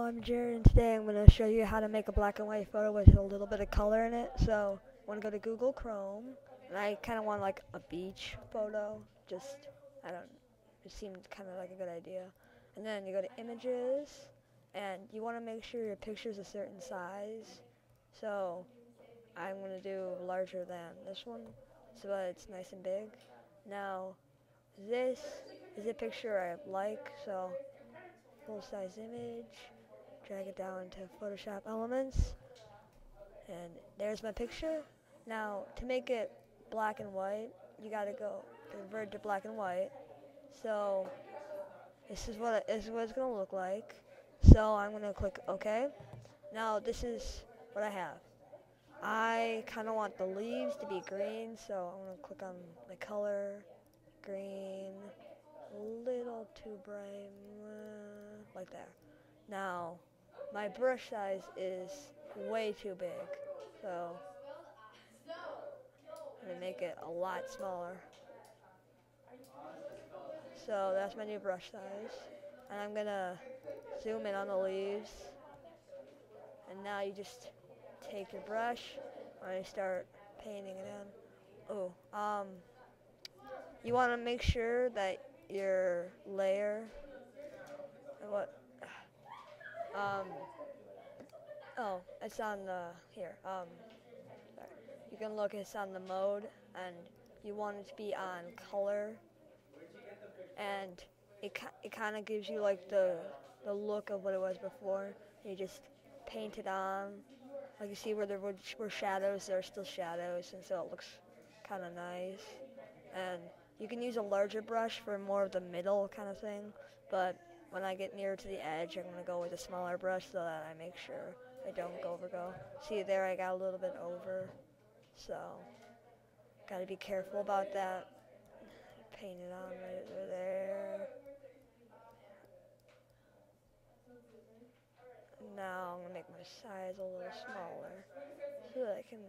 I'm Jared, and today I'm going to show you how to make a black and white photo with a little bit of color in it. So I'm going to go to Google Chrome, and I kind of want like a beach photo. I don't, it seemed kind of like a good idea. And then you go to Images, and you want to make sure your picture's a certain size. So I'm going to do larger than this one, so that it's nice and big. Now, this is a picture I like, so full-size image. Drag it down into Photoshop Elements, and there's my picture. Now, to make it black and white, you gotta go convert to black and white. So this is what it's gonna look like. So I'm gonna click OK. Now this is what I have. I kind of want the leaves to be green, so I'm gonna click on the color, green, a little too bright, like that. Now, my brush size is way too big, so I'm going to make it a lot smaller. So that's my new brush size. And I'm going to zoom in on the leaves. And now you just take your brush and you start painting it in. You want to make sure that your layer, it's on the, here, you can look, it's on the mode, and you want it to be on color, and it kind of gives you like the look of what it was before. You just paint it on, like you see where there were shadows, there are still shadows, and so it looks kind of nice. And you can use a larger brush for more of the middle kind of thing, but when I get nearer to the edge, I'm going to go with a smaller brush so that I make sure I don't overgo. See there, I got a little bit over. So, gotta be careful about that. Paint it on right over there. Now I'm gonna make my size a little smaller so that I can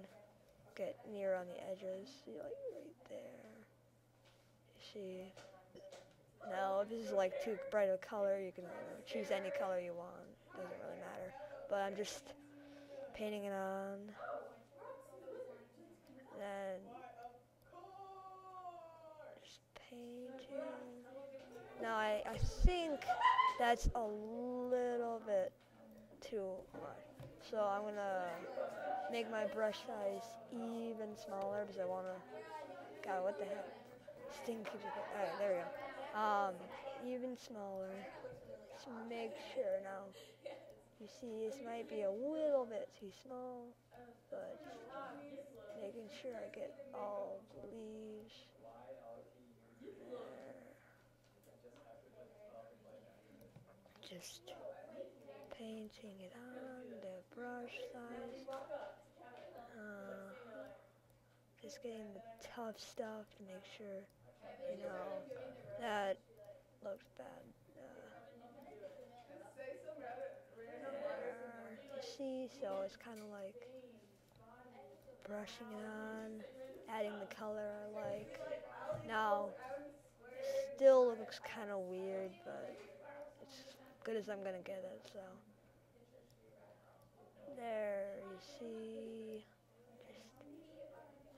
get near on the edges. See, like right there. You see. Now, if this is like too bright a color, you can choose any color you want. Doesn't really matter. But I'm just painting it on. Then painting. Now I think that's a little bit too much. So I'm gonna make my brush size even smaller because I wanna. God, what the heck? This thing keeps. Alright, there we go. Even smaller. Just make sure now. You see, this might be a little bit too small, but making sure I get all the leaves. Just painting it on the brush size. Just getting the tough stuff to make sure, that looks bad. You see, so it's kind of like brushing it on, adding the color I like. Now, still looks kind of weird, but it's good as I'm gonna get it, so. There, you see.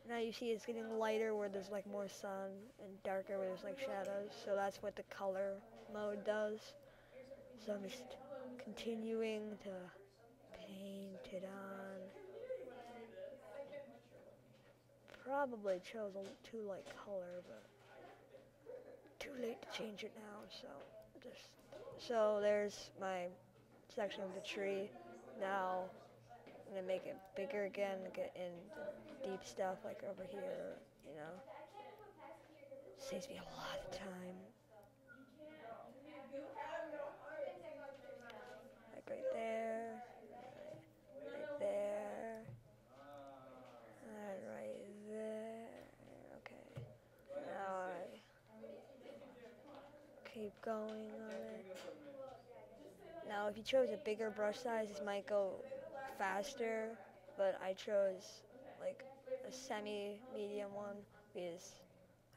Now you see it's getting lighter where there's like more sun and darker where there's like shadows, so that's what the color mode does. So I'm just continuing to paint it on. Probably chose too light color, but too late to change it now, so there's my section of the tree. Now I'm gonna make it bigger again, get in the deep stuff like over here, Saves me a lot of time. Like right there, right there, and right there. Okay. Now I keep going on it. Now if you chose a bigger brush size, this might go faster, but I chose like a semi-medium one because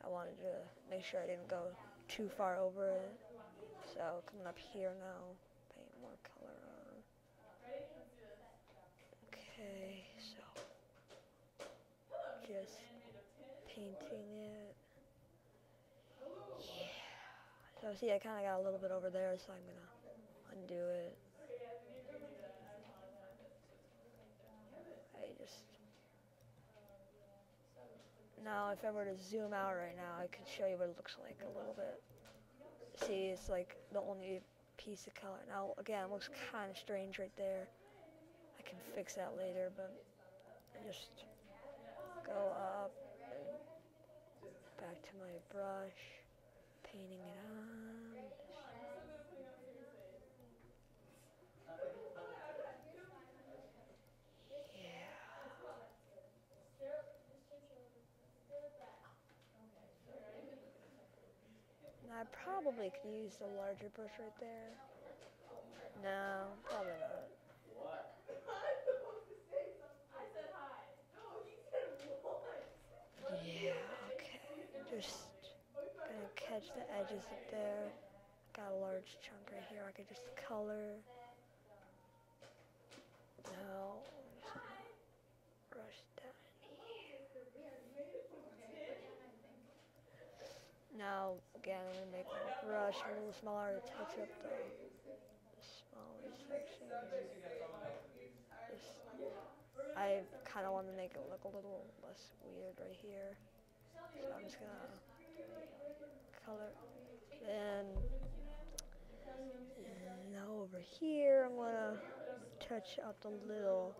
I wanted to make sure I didn't go too far over it. So coming up here now, paint more color on. just painting it. Yeah. So see, I kind of got a little bit over there, so I'm gonna undo it. I just now, if I were to zoom out right now, I could show you what it looks like a little bit. See, it's like the only piece of color. Now, again, it looks kind of strange right there. I can fix that later, but I just go up and back to my brush, painting it on. Now, I probably could use the larger brush right there. No, probably not. Yeah, okay. Just gonna catch the edges up there. Got a large chunk right here. I could just color. Now, brush down here. Now, again, I'm gonna make my brush a little smaller to touch up the smaller sections. I kind of want to make it look a little less weird right here. So I'm just gonna color. Then now over here, I'm gonna touch up the little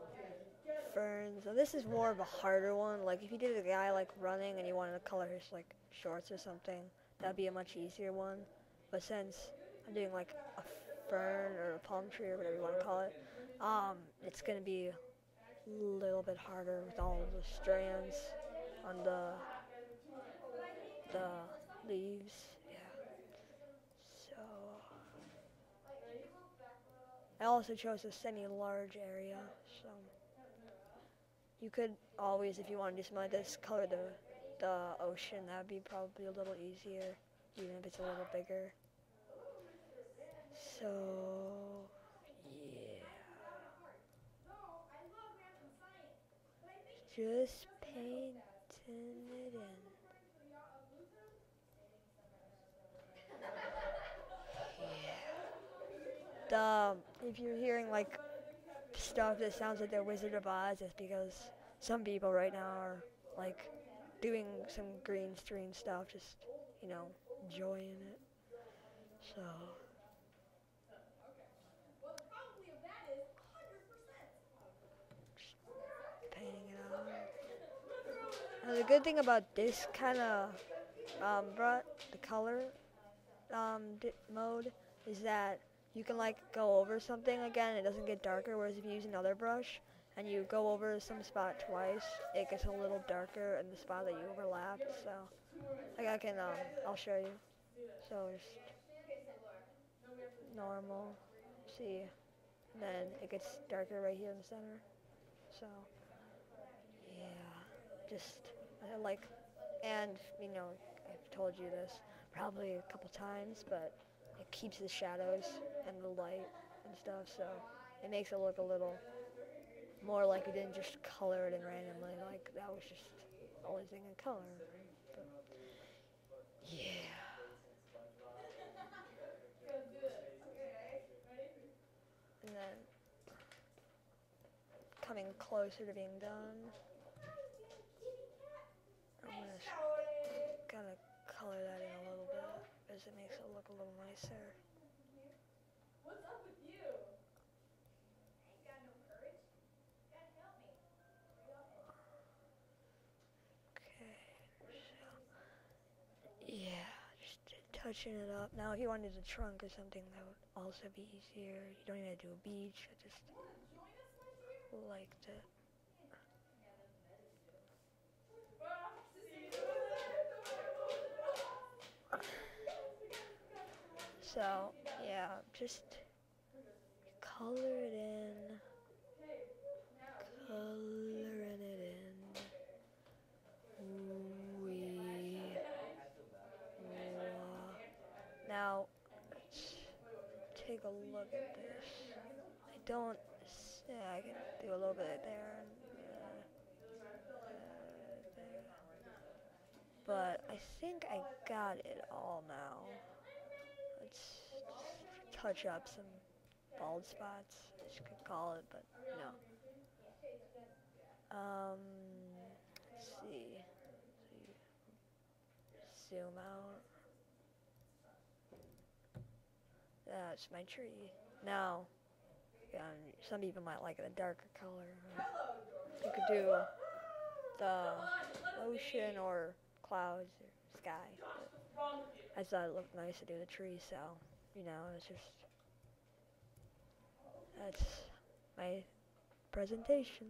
ferns. Now this is more of a harder one. Like if you did a guy like running and you wanted to color his like shorts or something, that'd be a much easier one. But since I'm doing like a fern or a palm tree or whatever you want to call it, it's gonna be a little bit harder with all the strands on the leaves. Yeah. So I also chose a semi-large area, so you could always, if you want to do something like this, color the ocean. That'd be probably a little easier, even if it's a little bigger. So yeah, just painting it in. If you're hearing like stuff that sounds like the Wizard of Oz, it's because some people right now are like doing some green screen stuff, just enjoying it. So just painting it on. Now the good thing about this kind of the color mode is that you can like go over something again, it doesn't get darker, whereas if you use another brush and you go over some spot twice, it gets a little darker in the spot that you overlapped. So like I'll show you. So just normal, see, and then it gets darker right here in the center. So yeah, just like, and I've told you this probably a couple times, but it keeps the shadows and the light and stuff, so it makes it look a little more like you didn't just color it in randomly, like that was just the only thing in color. But yeah. And then coming closer to being done, I'm just gonna color that in a little bit because it makes it look a little nicer. What's up with you? Ain't got no courage. Gotta help me. Okay, so yeah, just touching it up. Now, if you wanted a trunk or something, that would also be easier. You don't even have to do a beach. I just liked it. So, yeah, just coloring it in. Now, let's take a look at this. I can do a little bit there. But I think I got it all now. Let's just touch up some bald spots, as you could call it, but no. Um, let's see. Zoom out. That's my tree. Now, some people might like a darker color. You could do the ocean or clouds or sky. But I thought it looked nice to do the tree, so, it's just, that's my presentation.